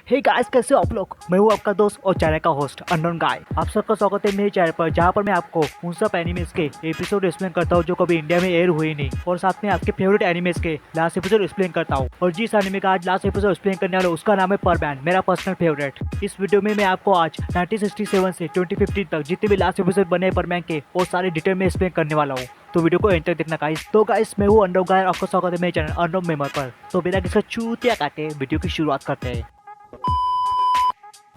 Hey guys, कैसे हो आप लोग। मैं हूँ आपका दोस्त और चैनल का होस्ट अननोन गाय। आप सबका स्वागत है मेरे चैनल पर, जहाँ पर मैं आपको उन सब एनिमेस के एपिसोड एक्सप्लेन करता हूँ जो कभी इंडिया में एयर हुए नहीं, और साथ में आपके फेवरेट एनिमेस के लास्ट एपिसोड एक्सप्लेन करता हूँ। और जिस एनिमे का आज लास्ट एपिसोड एक्सप्लेन करने वाला हूं, उसका नाम है परमैन, मेरा पर्सनल फेवरेट। इस वीडियो में मैं आपको आज 1967 से 2015 तक जितने भी लास्ट एपिसोड बने परमैन के, वो सारे डिटेल में एक्सप्लेन करने वाला हूँ। तो वीडियो को एंड तक देखना गाइस। तो गाइस, मैं हूँ अंडो गाय, आपका स्वागत है मेरे चैनल अननोन मेमर पर। तो बिना किसी चूतिया काटे वीडियो की शुरुआत करते हैं।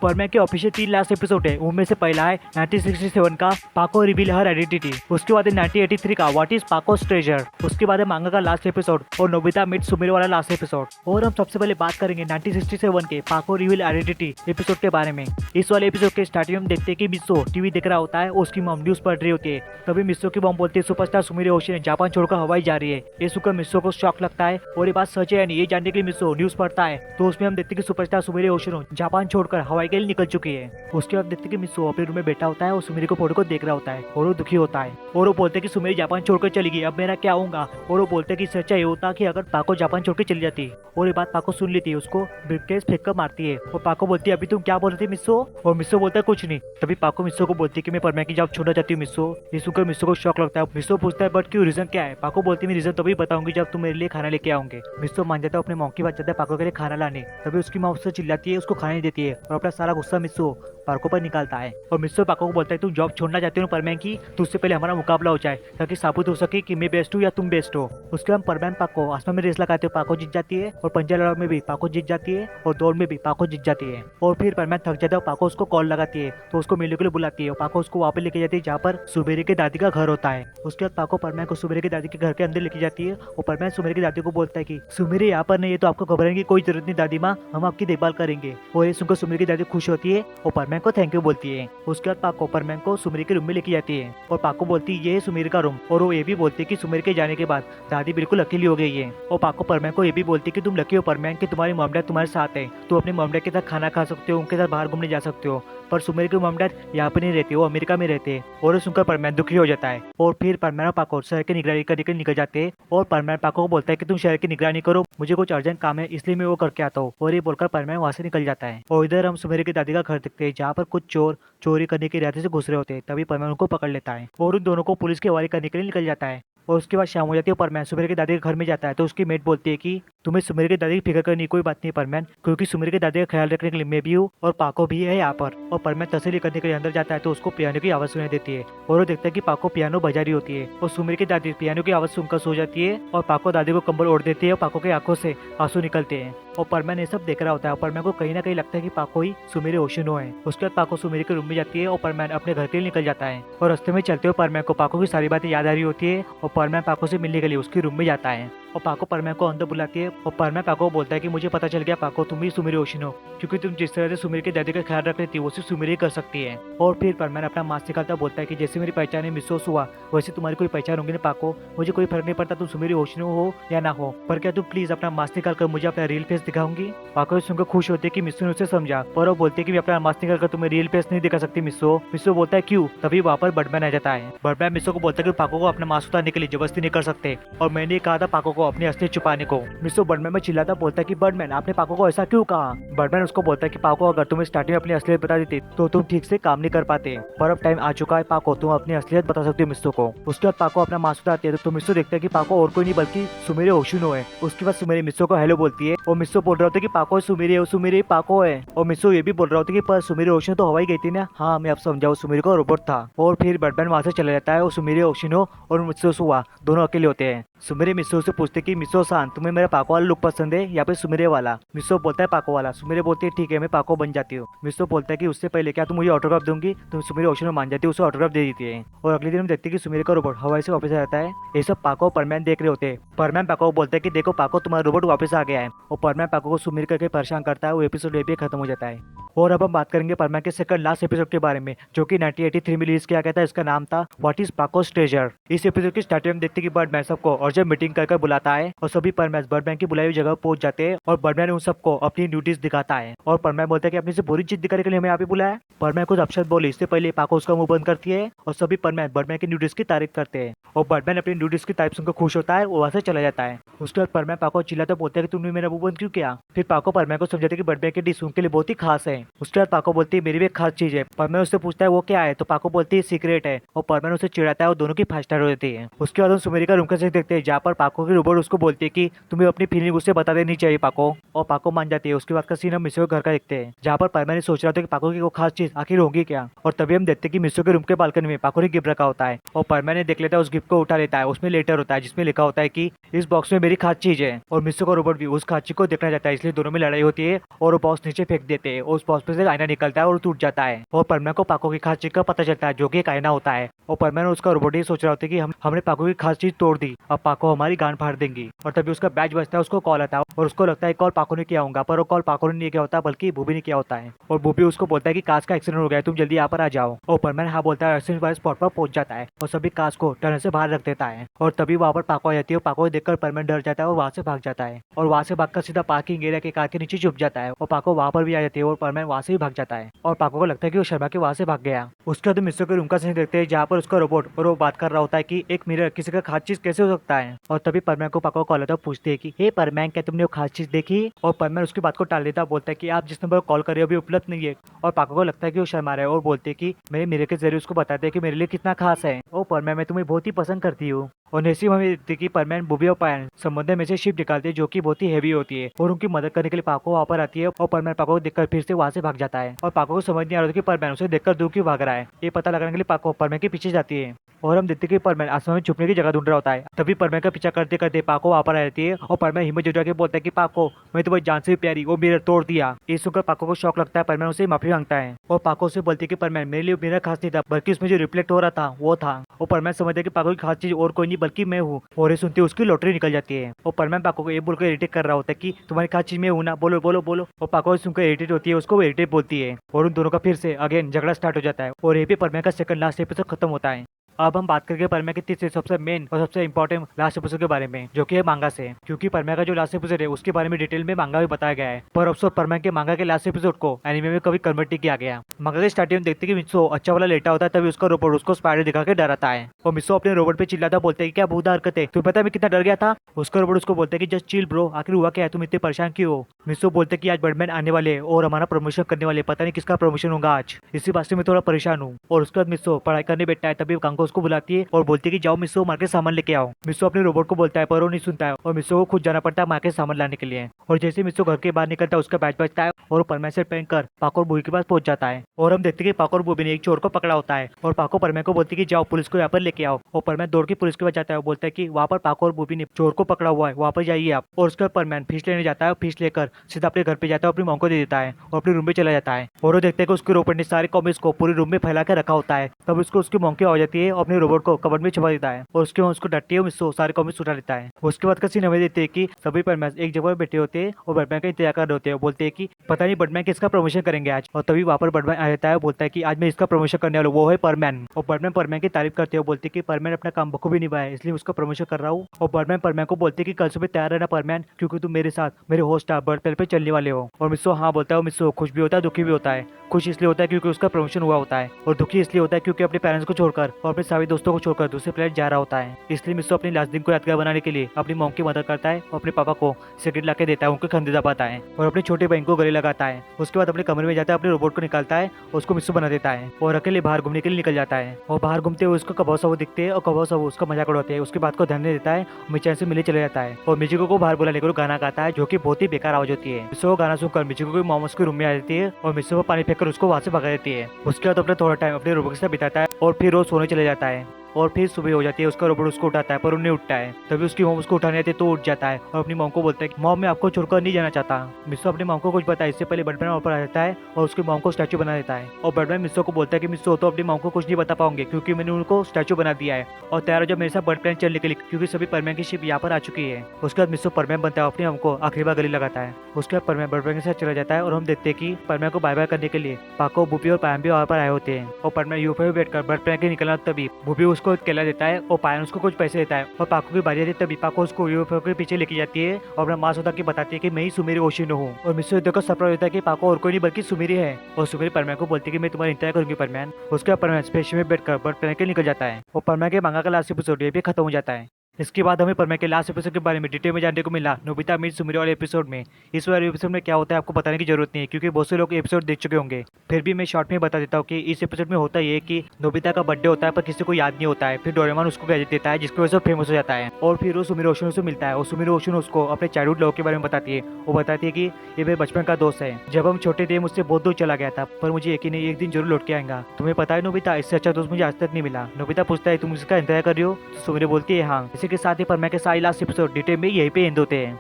परमैन के ऑफिशियल 3 लास्ट एपिसोड है। उनमें से पहला है 1967 का पाको रिवील हर आइडेंटिटी, उसके बाद है 1983 का व्हाट इज पाकोस ट्रेजर, उसके बाद है मांगा का लास्ट एपिसोड और नोबिता मीट सुमिरो वाला लास्ट एपिसोड। और हम सबसे पहले बात करेंगे 1967 के पाको रिवील आइडेंटिटी एपिसोड के बारे में। इस वाले एपिसोड के स्टार्टिंग में देखते हैं कि मिस्सो टीवी देख रहा होता है और उसकी मॉम न्यूज पढ़ रही होती है। तभी मिस्सो की मॉम बोलती है सुपरस्टार सुमिरो होशी ने जापान छोड़कर हवाई जा रही है। ये सुनकर मिस्सो को शॉक लगता है और ये बात सच है यानी ये जानने के लिए मिस्सो न्यूज पढ़ता है। तो उसमें हम देखते हैं कि सुपरस्टार सुमिरो होशी जापान छोड़कर हवाई के लिए निकल चुकी है। उसके बाद देखते कि मिस्सो अपने रूम में बैठा होता है और सुमिरी को फोटो को देख रहा होता है और वो दुखी होता है। और वो बोलते कि सुमिरी जापान छोड़कर चली गई, अब मेरा क्या होगा। और वो बोलते कि सच्चा ये होता कि अगर पाको जापान छोड़कर चली जाती। और ये बात पाको सुन लेती है, उसको ब्रीफकेस फेंक कर मारती है। और पाको बोलती है अभी तुम क्या बोल रही थी मिस्सो। और मिस्सो बोलता है कुछ नहीं। तभी पाको मिस्सो को बोलती है कि मैं परमैन की जॉब छोड़ना चाहती हूँ मिस्सो। ये सुनकर मिस्सो को शौक लगता है। मिस्सो पूछता है बट क्यों, रीजन क्या है। पाको बोलती है मैं रीजन तभी बताऊंगी जब तुम मेरे लिए खाना लेके आओगे। मिस्सो मान जाता है, अपने मॉम की बात जाता है पाको के लिए खाना लाने। तभी उसकी मॉम उससे चिल्लाती है, उसको खाने नहीं देती है और अपना सारा गुस्सा मिस्सो पाको पर निकालता है। और मिस्सो पाको को बोलता है तुम जॉब छोड़ना चाहते हो परमैन की, तो उससे पहले हमारा मुकाबला हो जाए ताकि साबित हो सके कि मैं बेस्ट हूँ या तुम बेस्ट हो। उसके बाद परमैन पाको आसमान में रेस लगाते हो, पाको जीत जाती है। और पंजा लड़ाई में भी पाको जीत जाती है और दौड़ में भी पाको जीत जाती है। और फिर परमैन थक जाता है, पाको उसको कॉल लगाती है तो उसको मिलने के लिए बुलाती है। और पाको उसको वहाँ पे लेके जाती है जहाँ पर सुमेरी के दादी का घर होता है। उसके बाद पाको परमैन को सुमेरी की दादी के घर के अंदर लेके जाती है और परमैन सुमेरी की दादी को बोलता है कि सुमेरी यहाँ पर नहीं है तो आपको घबराने की कोई जरूरत नहीं दादी माँ, हम आपकी देखभाल करेंगे। और ये सुनकर सुमेरी की दादी खुश होती है और परमैन को थैंक यू बोलती है। उसके बाद पाको परमैन को सुमेरी के रूम में लेके जाती है और पाको बोलती है ये है सुमेरी का रूम। और वो ये भी बोलती है कि सुमेरी के जाने के बाद दादी बिल्कुल अकेली हो गई है। और पाको परमैन को ये भी बोलती है कि तुम लकी हो परमैन कि तुम्हारी मॉम डैड तुम्हारे साथ है, तुम अपने मॉम डैड के साथ खाना खा सकते हो, उनके साथ बाहर घूमने जा सकते हो। पर सुमेरी के मॉम डैड यहाँ पे नहीं रहते, वो अमेरिका में रहते हैं। और सुनकर परमैन दुखी हो जाता है। और फिर परमैन और पाको शहर की निगरानी करने के लिए निकल जाते हैं। और परमैन पाको को बोलता है कि तुम शहर की निगरानी करो, मुझे कुछ अर्जेंट काम है इसलिए मैं वो करके आता हूँ। और ये बोलकर परमैन वहाँ से निकल जाता है। और इधर हम सुमेरी की दादी का घर देखते हैं जहाँ पर कुछ चोर चोरी करने के इरादे से घुस रहे होते हैं। तभी परमैन उनको पकड़ लेता है और उन दोनों को पुलिस के हवाले करने के लिए निकल जाता है। और उसके बाद शाम हो जाती है, परमैन सुमेरी की दादी के घर में जाता है तो उसकी मेट बोलती है कि तुम्हें सुमेरी की दादी की फिक्र करने की कोई बात नहीं परमैन, क्योंकि सुमेरी की दादी का ख्याल रखने के लिए मैं भी हूँ और पाको भी है यहाँ पर। और परमैन तसल्ली करने के लिए अंदर जाता है तो उसको पियानो की आवाज सुनाई देती है और वो देखता है कि पाको पियानो बजा रही होती है। और सुमेरी की दादी पियानो की आवाज सुनकर सो जाती है और पाको दादी को कंबल ओढ़ देती है और पाको की आंखों से आंसू निकलते हैं। और परमैन ये सब देख रहा होता है। परमैन को कहीं ना कहीं लगता है कि पाको ही सुमेरी ओशिनो है। उसके बाद पाको सुमेरी के रूम में जाती है और परमैन अपने घर के लिए निकल जाता है। और रास्ते में चलते हुए परमैन को पाको की सारी बातें याद आ रही होती है और परमैन पाको से मिलने के लिए उसके रूम में जाता है। और पाको परमैन को अंदर बुलाती है और परमैन पाको को बोलता है कि मुझे पता चल गया पाको तुम ही सुमेरी ओशिनो, क्योंकि तुम जिस तरह से सुमेरी के दादी का ख्याल रख रही थी वो सिर्फ सुमेरी कर सकती है। और फिर परमैन अपना मास्क निकालता बोलता है कि जैसे मेरी पहचान है मिसोस हुआ वैसे तुम्हारी कोई पहचान होगी ना पाको, मुझे कोई फर्क नहीं पड़ता तुम सुमेरी ओशिनो हो या ना हो, पर क्या तुम प्लीज अपना मास्क निकाल कर मुझे अपना रियल फेस दिखाऊंगी। पाको सुनकर खुश होते कि मिस्सो ने उसे समझा, पर वो बोलते कि मैं अपना मास्क निकाल कर तुम्हें रियल फेस नहीं दिखा सकती मिस्सो। मिस्सो बोलता है क्यों। तभी वहाँ पर बर्डमैन आ जाता है। बर्डमैन मिस्सो को बोलता है कि पाको को अपना मास्क उतारने के लिए जबरदस्ती नहीं कर सकते और मैंने कहा था पाको को अपनी असलियत छुपाने को। मिस्सो बर्डमैन में चिल्लाता बोलता है कि बर्डमैन आपने पाको को ऐसा क्यों कहा। बर्डमैन उसको बोलता है कि पाको अगर तुम्हें स्टार्टिंग में अपनी असलियत बता देती तो तुम ठीक से काम नहीं कर पाते, पर अब टाइम आ चुका है पाको तुम अपनी असलियत बता सकते हो मिस्सो को। उसके बाद पाको अपना मास्क उतारती है तो मिस्सो देखता है कि पाको और कोई नहीं बल्कि सुमेरी ओशिनो है। उसके बाद सुमेरी मिस्सो को हेलो बोलती है और मिस्सो बोल रहा होता है कि पाको सुमेरी है, सुमेरी पाको है। और मिस्सो ये भी बोल रहा होता है कि पर सुमेरी ओशिनो तो हवाई गई थी ना। हाँ मैं अब समझाऊँ, सुमेरी को रोबोट था। और फिर बर्डमैन वहां से चला जाता है और सुमेरी ओशिनो और मिस्सो सुवा दोनों अकेले होते हैं। सुमेरी मिस्सो से पूछते कि मिस्सो सान तुम्हें मेरा पाको वाला लुक पसंद है या फिर सुमेरे वाला। मिस्सो बोलता है पाको वाला। सुमेरे बोलती है ठीक है मैं पाको बन जाती हूँ। मिस्सो बोलता है कि उससे पहले क्या तुम मुझे ऑटोग्राफ दूंगी। तुम सुमेरी ओशिनो मान जाती है, उसे ऑटोग्राफ दे देती है। और अगले दिन हम देखते हैं कि सुमेरी का रोबोट हवाई से वापस आ जाता है। ये सब पाको और परमैन देख रहे होते हैं। परमैन पाको को बोलता है कि देखो पाको तुम्हारा रोबोट वापस आ गया है। और परमैन पाको को सुमेरी करके परेशान करता है। वो एपिसोड भी खत्म हो जाता है। और अब हम बात करेंगे परमैन के सेकंड लास्ट एपिसोड के बारे में, जो कि 1983 में रिलीज किया गया था। इसका नाम था व्हाट इज पाकोस ट्रेजर। इस एपिसोड की स्टार्टिंग में देखते हैं कि बर्डमैन सबको और जब मीटिंग कर बुलाता है और सभी परमैन बर्डमैन की बुलाई हुई जगह पहुंच जाते हैं और बर्डमैन उन सबको अपनी ड्यूटीज दिखाता है। और परमैन बोलता है कि अपनी से बुरी चीज दिखाने के लिए हमें यहाँ पे बुलाया। परमैन कुछ अपशब्द बोले इससे पहले पाको उसका मुंह बंद करती है और सभी परमैन बर्डमैन की ड्यूटीज की तारीफ करते हैं और बर्डमैन अपनी ड्यूटीज की तारीफ सुनकर खुश होता है और वहां से चला जाता है। उसके बाद परमैन पाको चिल्लाता बोलता है कि तुमने मेरा मुंह बंद क्यों किया। फिर पाको परमैन को समझाते कि बर्डमैन की डिश उनके लिए बहुत ही खास है। उसके बाद पाको बोलती है मेरी भी एक खास चीज है। परमैन उससे पूछता है वो क्या है, तो पाको बोलती है सीक्रेट है और परमैन उसे चिढ़ाता है और दोनों की फाइव स्टार हो जाती है। उसके बाद हम सुमेरी का रूम का सीन देखते हैं जहाँ पर पाको की रोबोट उसको बोलती है कि तुम्हें अपनी फीलिंग उससे बता देनी चाहिए पाको, और पाको मान जाती है। उसके बाद का सीन हम मिसो के घर का देखते हैं जहाँ पर परमैन सोच रहा था कि पाको की वो खास चीज आखिर होगी क्या, और तभी हम देखते हैं कि मिसो के रूम के बालकनी में पाको ने गिफ्ट रखा होता है और परमैन ने देख लेता है, उस गिफ्ट को उठा लेता है। उसमें लेटर होता है जिसमें लिखा होता है कि इस बॉक्स में मेरी खास चीज है, और मिसो का रोबोट भी उस खास चीज को देखना चाहता है। इसलिए दोनों में लड़ाई होती है और वो बॉक्स नीचे फेंक देते हैं और उस बॉक्स पे से आईना निकलता है और टूट जाता है और परमैन को पाको की खास चीज का पता चलता है जो कि एक आईना होता है। और परमैन उसका रोबोट ये सोच रहा होता है कि हमने पाको की खास चीज तोड़ दी, अब पाको हमारी गांड फाड़ देंगी। और तभी उसका बैच बजता है, उसको कॉल आता है और उसको लगता है कॉल पाको ने किया होगा, पर वो कॉल पाको ने नहीं किया होता बल्कि बूबी ने किया होता है। और बूबी उसको बोलता है कि काश का एक्सीडेंट हो गया, तुम जल्दी यहाँ पर आ जाओ। और परमैन हाँ बोलता है, एक्सीडेंट वाले स्पॉट पर पहुंच जाता है और सभी काश को टनल से बाहर रख देता है। और तभी वहाँ पर पाको आ जाती है और पाको को देखकर परमैन डर जाता है और वहाँ से भाग जाता है और वहाँ से भागकर सीधा पार्किंग एरिया के कार के नीचे छुप जाता है और पाको वहाँ पर भी आ जाती है और परमैन वहाँ से भी भाग जाता है और पाको को लगता है कि वो शर्मा के वहाँ से भाग गया। उसके बाद मिस्टर के रूम का सीन देखते हैं जहाँ पर उसका रोबोट और वो बात कर रहा होता है कि एक मिरर किसी का खास चीज कैसे हो सकता है। और तभी परमैन को पाको कॉल आता है, पूछते हैं कि हे परमैन क्या तुमने वो खास चीज देखी। और परमैन उसकी बात को टाल देता, बोलता है कि आप जिस नंबर पर कॉल कर रहे हो अभी उपलब्ध नहीं है। और पाको को लगता है कि वो शर्मा रहा है और बोलते हैं कि मेरे मिरर के जरिए उसको बताते हैं कि मेरे लिए कितना खास है। और परमैन मैं तुम्हें बहुत ही पसंद करती हूँ। और नसीब हमें देखती कि परमैन बुबी और पायन समुद्र में से शिप निकालते हैं जो कि बहुत ही हैवी होती है और उनकी मदद करने के लिए पाको वहाँ पर आती है और परमैन पाको को देखकर फिर से वहाँ से भाग जाता है। और पाको को समझ नहीं आ रहा था कि परमैन उसे देखकर दूर क्यों भाग रहा है। ये पता लगाने के लिए पाको परमैन के पीछे जाती है और हम देखते कि परमैन आसमान में छुपने की जगह ढूंढ रहा होता है। तभी परमैन का पीछा करते करते पाको वहाँ पर आ जाती है और परमैन हिम्मत जुटा के बोलता है कि पाको मैं तुम्हें जान से भी प्यारी वो मिरर तोड़ दिया। ये सुनकर पाको को शौक लगता है, परमैन उसे माफी मांगता है और पाको से बोलती है कि परमैन मेरे लिए मिरर खास नहीं था बल्कि उसमें जो रिफ्लेक्ट हो रहा था वो था। और परमैन समझता है कि पाको की खास चीज और कोई नहीं बल्कि मैं हूँ और ये सुनते उसकी लॉटरी निकल जाती है। और परमैन पाको को ये बोलकर इरिटेट कर रहा होता है कि तुम्हारी खास चीज में हूँ ना, बोलो बोलो बोलो। और पाको सुनकर इरिटेट होती है, उसको इरिटेट बोलती है और उन दोनों का फिर से अगेन झगड़ा स्टार्ट हो जाता है और ये भी परमैन का सेकंड लास्ट एपिसोड खत्म होता है। अब हम बात करेंगे परमैन के तीसरे सबसे मेन और सबसे इंपॉर्टेंट लास्ट एपिसोड के बारे में, जो कि है मांगा से। क्योंकि परमैन का जो लास्ट एपिसोड है उसके बारे में डिटेल में मांगा भी बताया गया है, पर अफसोस परमैन के मांगा के लास्ट एपिसोड को एनिमे में कभी कन्वर्ट नहीं किया गया। मांगा के स्टार्टिंग में देखते कि मित्सो अच्छा वाला लेटा होता है, तभी उसका रोबोट उसको स्पाइडर दिखा के डराता है और मित्सो अपने रोबोट पे चिल्लाता बोलते हैं क्या भूदा हरकत है, तुम्हें पता है मैं कितना डर गया था। उसका रोबोट उसको बोलते हैं कि जस्ट चिल ब्रो, आखिर हुआ क्या है, तुम इतने परेशान क्यों हो। मित्सो बोलते कि आज बर्डमैन आने वाले और हमारा प्रमोशन करने वाले, पता नहीं किसका प्रमोशन होगा आज, इसी बात से मैं थोड़ा परेशान हूँ। और उसके बाद मित्सो पढ़ाई करने बैठता है, तभी कांको उसको बुलाती है और बोलती है कि जाओ मिस्सो मार्केट सामान लेके आओ। मिस्सो अपने रोबोट को बोलता है पर वो नहीं सुनता है और मिस्सो को खुद जाना पड़ता है मार्केट सामान लाने के लिए। और जैसे मिस्सो घर के बाहर निकलता है उसका बैच बजता है और परमैन से पहनकर पाको और बूबी के पास पहुंच जाता है। और हम देखते हैं कि पाको और बूबी ने एक चोर को पकड़ा होता है और पाको परमैन को बोलती है कि जाओ पुलिस को यहाँ पर लेके आओ। और परमैन दौड़ के पुलिस के पास जाता है और बोलता है कि वहाँ पर पाको और बूबी ने चोर को पकड़ा हुआ है, वहाँ पर जाइए आप। और उसके बाद परमैन फीस लेने जाता है और फीस लेकर सीधा अपने घर पे जाता है, अपनी मॉम को दे देता है और अपने रूम में चला जाता है। और वो देखते हैं कि उसके रोबोट ने सारे कॉमिक्स को पूरे रूम में फैला कर रखा होता है। तब उसको उसकी मॉम की आवाज आती है और अपने रोबोट को कबर्ड में छुपा देता है और उसके उसको डटती है, मिस्सो सारे कॉमिक्स उठा लेता है। उसके बाद का सीन हमें देते हैं कि सभी परमैन एक जगह बैठे होते हैं और बर्डमैन का इंतजार कर रहे होते हैं। बोलते हैं कि पता नहीं बर्डमैन किसका प्रमोशन करेंगे आज। और तभी वहाँ पर बर्डमैन आ जाता है, बोलता है कि आज मैं इसका प्रमोशन करने वाला हूँ, वो है परमैन। और बर्डमैन परमैन की तारीफ करते हो, बोलते कि परमैन अपना काम बखूबी निभाया है इसलिए उसका प्रमोशन कर रहा हूँ। और बर्डमैन परमैन को बोलते कि कल सुबह तैयार रहना परमैन, क्योंकि तुम मेरे साथ मेरे होस्ट बर्ड पेल पे चलने वाले हो। और मिस्सो हाँ बोलता है। मिस्सो खुश भी होता है दुखी भी होता है। खुश इसलिए होता है क्योंकि उसका प्रमोशन हुआ होता है और दुखी इसलिए होता है क्योंकि अपने पेरेंट्स को छोड़कर और अपने सभी दोस्तों को छोड़कर दूसरे प्लेनेट जा रहा होता है। इसलिए मिस्सो अपनी लास्ट दिन को यादगार बनाने के लिए अपनी मॉम की मदद करता है और अपने पापा को सिगरेट ला के देता है, उनके कंधे दबाता है और अपनी छोटी बहन को गले लगाता है। उसके बाद अपने कमरे में जाता है, अपने रोबोट को निकालता है और उसको मिस्सो बना देता है और अकेले बाहर घूमने के लिए निकल जाता है। और बाहर घूमते हुए उसको कबाव साबू दिखते हैं और कबाव साबू उसका मजाक उड़ाते हैं। उसकी बात को ध्यान नहीं देता है, मिचान से मिले चले जाता है और मिचिको को बाहर बुला लेकर गाना गाता है जो कि बहुत ही बेकार आवाज होती है। मिस्सो गाना सुनकर मिचिको की मॉम उसके रूम में आ जाती है और मिस्सो को पानी फेंककर उसको वहां से भगा देती है। उसके बाद अपना थोड़ा टाइम अपने रोबोट के साथ बिताता है और फिर वो सोने चले जाता है। और फिर सुबह हो जाती है। उसका रोबोट उसको उठाता है पर उन्हें उठता है। तभी उसकी मॉम उसको उठाने आती है तो उठ जाता है और अपनी मॉम को बोलता है कि मॉम मैं आपको छोड़कर नहीं जाना चाहता। मिस्सो अपनी मॉम को कुछ बताया इससे पहले बैटमैन वहाँ पर आ जाता है और उसकी मॉम को स्टैचू बना देता है। और बैटमैन मिस्सो को बोलता है कि मिस्सो तो अपनी मॉम को कुछ नहीं बता पाओगे क्योंकि मैंने उनको स्टैचू बना दिया है और तैयार हो जाओ मेरे साथ बर्ड प्लेन चलने के लिए क्योंकि सभी परमैन की शिप यहाँ पर आ चुकी है। उसके बाद मिस्सो परमैन बनता है अपनी मॉम को आखिरी बार गले लगाता है। उसके बाद परमैन बर्ड प्लेन के साथ चला जाता है और हम देखते हैं कि परमैन को बाय बाय करने के लिए पाको, बुपी और पायन भी वहाँ पर आए होते हैं। और परमैन यूएफओ में बैठकर बर्ड प्लेन के निकलना तभी बुपी उसको एक केला देता है और पायन उसको कुछ पैसे देता है और पाको की बारी आती है तभी पाको उसको यूएफओ के पीछे लेके जाती है और अपना माँ सौदा की बताती है कि मैं ही सुमेरी ओशिनो हूँ। और मिस्सो देखकर सरप्राइज होता है कि पाको और कोई नहीं बल्कि सुमेरी है और सुमेरी परमैन को बोलती है कि मैं तुम्हारा इंतजार करूंगी परमैन। उसके बाद परमैन स्पेस में बैठकर बर्ड प्लेन के निकल जाता है और परमैन के मांगा का लास्ट एपिसोड ये भी खत्म हो जाता है। इसके बाद हमें परमैन के लास्ट एपिसोड के बारे में डिटेल में जानने को मिला नोबिता मीट सुमेरी वाले एपिसोड में। इस वाले एपिसोड में क्या होता है आपको बताने की जरूरत नहीं है क्योंकि बहुत से लोग एपिसोड देख चुके होंगे। फिर भी मैं शॉर्ट में बता देता हूँ कि इस एपिसोड में होता ये कि नोबिता का बर्थडे होता है पर किसी को याद नहीं होता है। फिर डोरेमोन उसको गैजेट देता है जिसकी वजह से फेमस हो जाता है और फिर वो सुमेरी ओशिनो से मिलता है और सुमेरी ओशिनो उसको अपने चाइल्डहुड लव के बारे में बताती है। वो बताती है कि ये मेरे बचपन का दोस्त है, जब हम छोटे थे मुझसे बहुत दूर चला गया था पर मुझे यकीन है एक दिन जरूर लौट के आएगा। तुम्हें पता है नोबिता इससे अच्छा दोस्त मुझे आज तक नहीं मिला। नोबिता पूछता है तुम इसका इंतजार कर रही हो तो सुमेरी बोलती है हाँ। इसी के साथ ही परमैन के सारे लास्ट एपिसोड डिटेल में यहीं पे एंड होते हैं।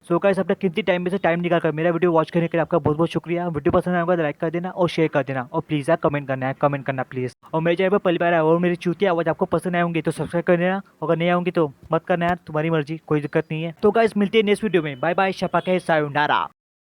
सो गाइस अपना कीमती टाइम में से टाइम निकाल कर मेरा वीडियो वॉच करने के लिए आपका बहुत बहुत शुक्रिया। वीडियो पसंद आएगा तो लाइक कर देना और शेयर कर देना और प्लीज़ यार कमेंट करना प्लीज़। और मेरे चैनल पर पहली बार आया और मेरी चूती आवाज़ आपको पसंद आए होंगी तो सब्सक्राइब कर देना। अगर नहीं आऊँगी तो मत करना यार, तुम्हारी मर्जी, कोई दिक्कत नहीं है। तो गाइस मिलते हैं नेक्स्ट वीडियो में। बाय बाय, शपा के सायोनारा।